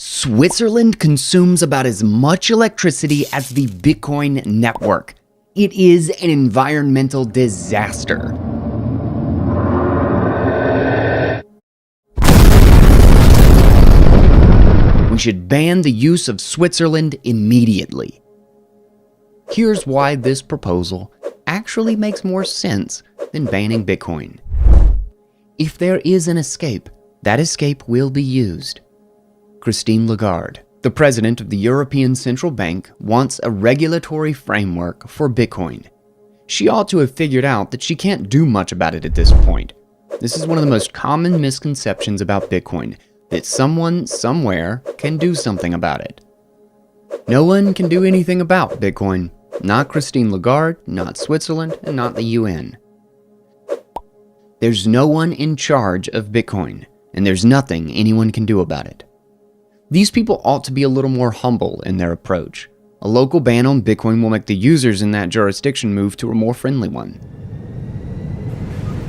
Switzerland consumes about as much electricity as the Bitcoin network. It is an environmental disaster. We should ban the use of Switzerland immediately. Here's why this proposal actually makes more sense than banning Bitcoin. If there is an escape, that escape will be used. Christine Lagarde, the president of the European Central Bank, wants a regulatory framework for Bitcoin. She ought to have figured out that she can't do much about it at this point. This is one of the most common misconceptions about Bitcoin, that someone somewhere can do something about it. No one can do anything about Bitcoin. Not Christine Lagarde, not Switzerland, and not the UN. There's no one in charge of Bitcoin, and there's nothing anyone can do about it. These people ought to be a little more humble in their approach. A local ban on Bitcoin will make the users in that jurisdiction move to a more friendly one.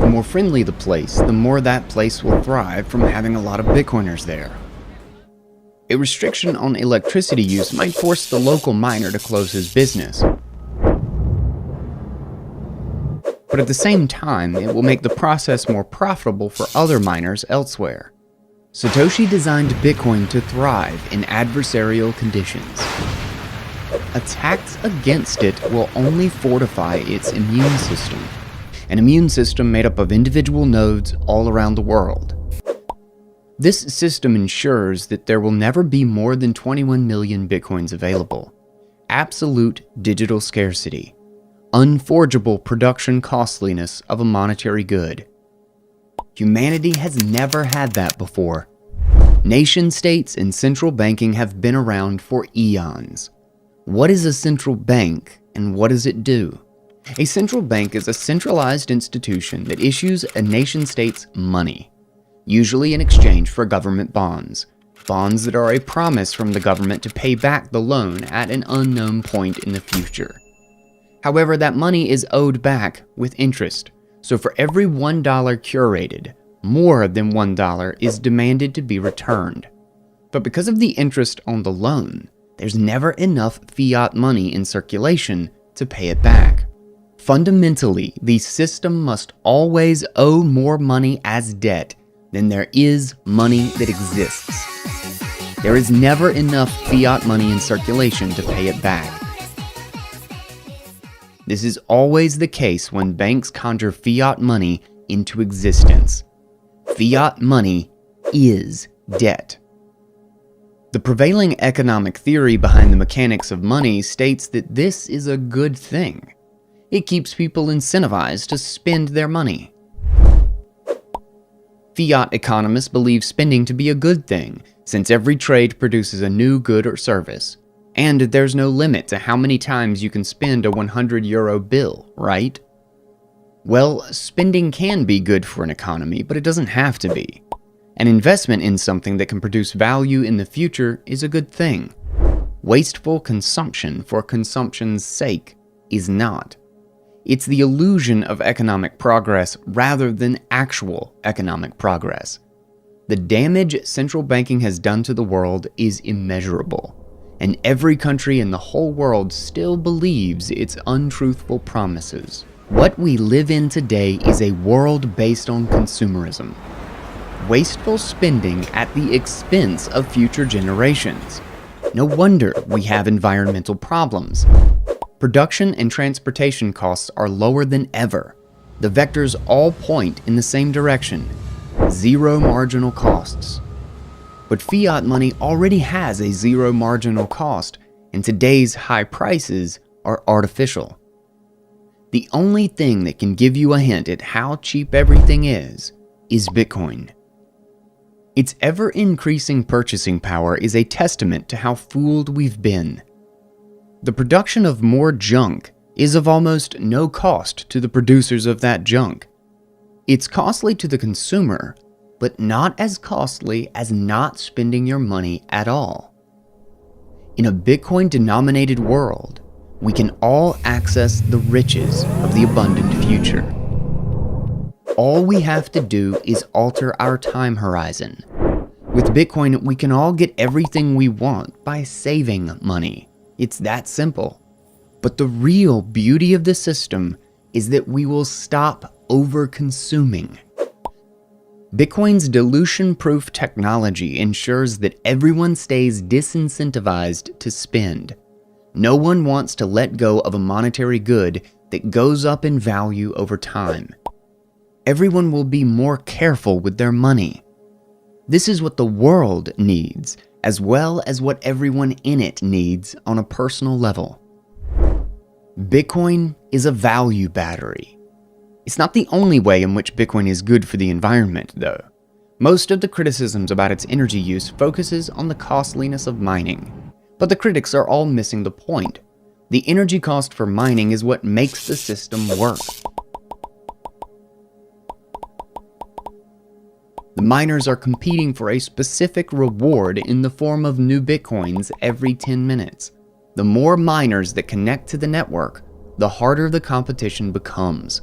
The more friendly the place, the more that place will thrive from having a lot of Bitcoiners there. A restriction on electricity use might force the local miner to close his business. But at the same time, it will make the process more profitable for other miners elsewhere. Satoshi designed Bitcoin to thrive in adversarial conditions. Attacks against it will only fortify its immune system, an immune system made up of individual nodes all around the world. This system ensures that there will never be more than 21 million Bitcoins available. Absolute digital scarcity. Unforgeable production costliness of a monetary good. Humanity has never had that before. Nation-states and central banking have been around for eons. What is a central bank and what does it do? A central bank is a centralized institution that issues a nation-state's money, usually in exchange for government bonds. Bonds that are a promise from the government to pay back the loan at an unknown point in the future. However, that money is owed back with interest. So for every $1 curated, more than $1 is demanded to be returned. But because of the interest on the loan, there's never enough fiat money in circulation to pay it back. Fundamentally, the system must always owe more money as debt than there is money that exists. There is never enough fiat money in circulation to pay it back. This is always the case when banks conjure fiat money into existence. Fiat money is debt. The prevailing economic theory behind the mechanics of money states that this is a good thing. It keeps people incentivized to spend their money. Fiat economists believe spending to be a good thing, since every trade produces a new good or service. And there's no limit to how many times you can spend a €100 bill, right? Well, spending can be good for an economy, but it doesn't have to be. An investment in something that can produce value in the future is a good thing. Wasteful consumption for consumption's sake is not. It's the illusion of economic progress rather than actual economic progress. The damage central banking has done to the world is immeasurable. And every country in the whole world still believes its untruthful promises. What we live in today is a world based on consumerism. Wasteful spending at the expense of future generations. No wonder we have environmental problems. Production and transportation costs are lower than ever. The vectors all point in the same direction. Zero marginal costs. But fiat money already has a zero marginal cost, and today's high prices are artificial. The only thing that can give you a hint at how cheap everything is Bitcoin. Its ever-increasing purchasing power is a testament to how fooled we've been. The production of more junk is of almost no cost to the producers of that junk. It's costly to the consumer, but not as costly as not spending your money at all. In a Bitcoin-denominated world, we can all access the riches of the abundant future. All we have to do is alter our time horizon. With Bitcoin, we can all get everything we want by saving money. It's that simple. But the real beauty of the system is that we will stop over-consuming. Bitcoin's dilution-proof technology ensures that everyone stays disincentivized to spend. No one wants to let go of a monetary good that goes up in value over time. Everyone will be more careful with their money. This is what the world needs, as well as what everyone in it needs on a personal level. Bitcoin is a value battery. It's not the only way in which Bitcoin is good for the environment, though. Most of the criticisms about its energy use focuses on the costliness of mining. But the critics are all missing the point. The energy cost for mining is what makes the system work. The miners are competing for a specific reward in the form of new Bitcoins every 10 minutes. The more miners that connect to the network, the harder the competition becomes.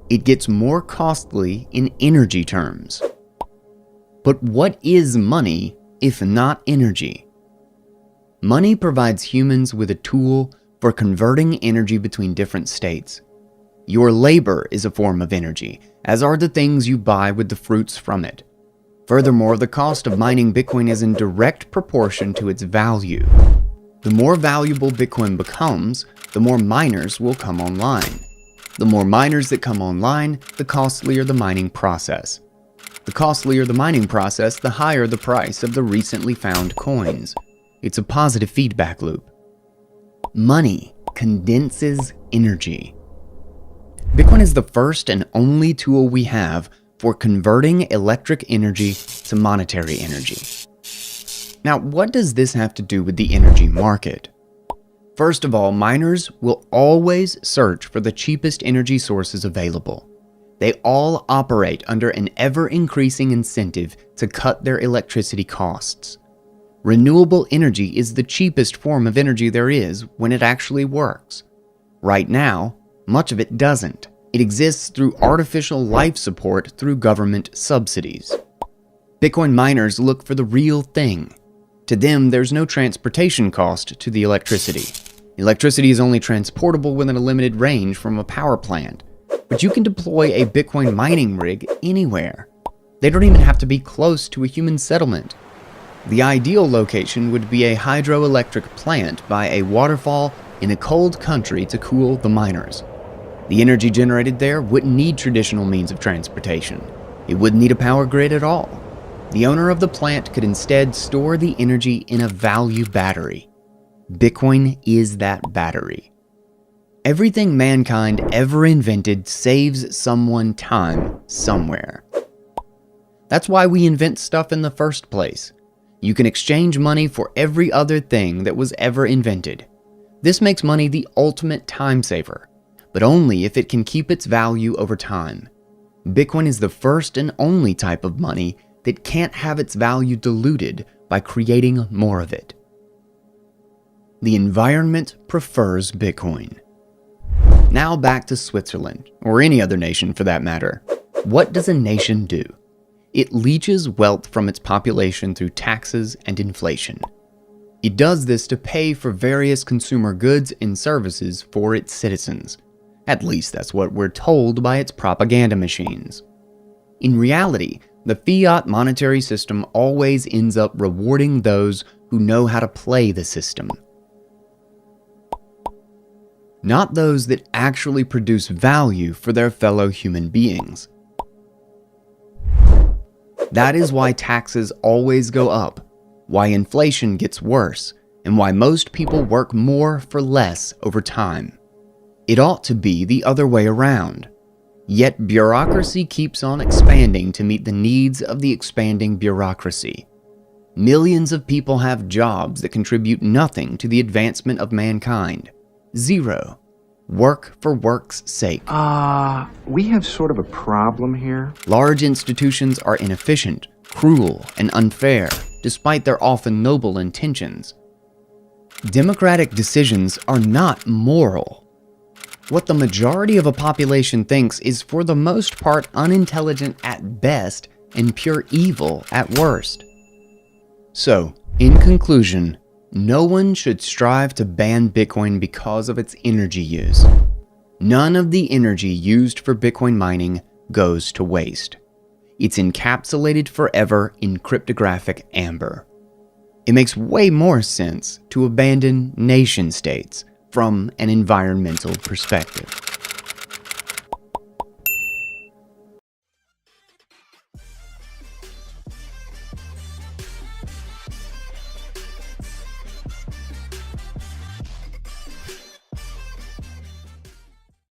It gets more costly in energy terms. But what is money if not energy? Money provides humans with a tool for converting energy between different states. Your labor is a form of energy, as are the things you buy with the fruits from it. Furthermore, the cost of mining Bitcoin is in direct proportion to its value. The more valuable Bitcoin becomes, the more miners will come online. The more miners that come online, the costlier the mining process. The costlier the mining process, the higher the price of the recently found coins. It's a positive feedback loop. Money condenses energy. Bitcoin is the first and only tool we have for converting electric energy to monetary energy. Now, what does this have to do with the energy market? First of all, miners will always search for the cheapest energy sources available. They all operate under an ever-increasing incentive to cut their electricity costs. Renewable energy is the cheapest form of energy there is when it actually works. Right now, much of it doesn't. It exists through artificial life support through government subsidies. Bitcoin miners look for the real thing. To them, there's no transportation cost to the electricity. Electricity is only transportable within a limited range from a power plant, but you can deploy a Bitcoin mining rig anywhere. They don't even have to be close to a human settlement. The ideal location would be a hydroelectric plant by a waterfall in a cold country to cool the miners. The energy generated there wouldn't need traditional means of transportation. It wouldn't need a power grid at all. The owner of the plant could instead store the energy in a value battery. Bitcoin is that battery. Everything mankind ever invented saves someone time somewhere. That's why we invent stuff in the first place. You can exchange money for every other thing that was ever invented. This makes money the ultimate time saver, but only if it can keep its value over time. Bitcoin is the first and only type of money that can't have its value diluted by creating more of it. The environment prefers Bitcoin. Now back to Switzerland, or any other nation for that matter. What does a nation do? It leeches wealth from its population through taxes and inflation. It does this to pay for various consumer goods and services for its citizens. At least that's what we're told by its propaganda machines. In reality, the fiat monetary system always ends up rewarding those who know how to play the system, not those that actually produce value for their fellow human beings. That is why taxes always go up, why inflation gets worse, and why most people work more for less over time. It ought to be the other way around. Yet bureaucracy keeps on expanding to meet the needs of the expanding bureaucracy. Millions of people have jobs that contribute nothing to the advancement of mankind. Zero. Work for work's sake. We have sort of a problem here. Large institutions are inefficient, cruel, and unfair, despite their often noble intentions. Democratic decisions are not moral. What the majority of a population thinks is for the most part unintelligent at best and pure evil at worst. So, in conclusion, no one should strive to ban Bitcoin because of its energy use. None of the energy used for Bitcoin mining goes to waste. It's encapsulated forever in cryptographic amber. It makes way more sense to abandon nation states from an environmental perspective.